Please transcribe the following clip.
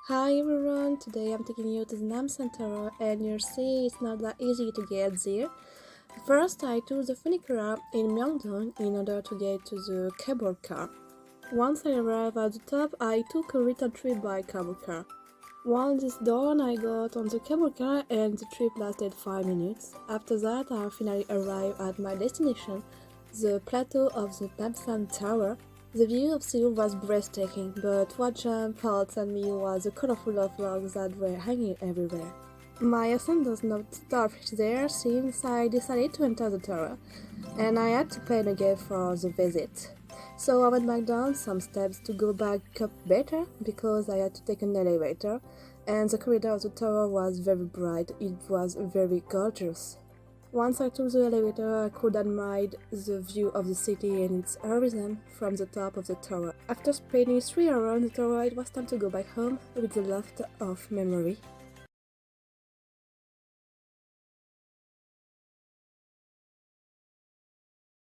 Hi everyone, today I'm taking you to the Namsan Tower and you'll see it's not that easy to get there. First I took the funicular in Myeongdong in order to get to the cable car. Once I arrived at the top, I took a return trip by cable car. Once it's done, I got on the cable car and the trip lasted 5 minutes. After that, I finally arrived at my destination, the plateau of the Namsan Tower. The view of Seoul was breathtaking, but what jumped out at me was the colorful of logs that were hanging everywhere. My ascent does not stop there since I decided to enter the tower, and I had to pay again for the visit. So I went back down some steps to go back up better because I had to take an elevator, and the corridor of the tower was very bright. It was very gorgeous. Once I took the elevator, I could admire the view of the city and its horizon from the top of the tower. After spending 3 hours on the tower, it was time to go back home with a lot of memory.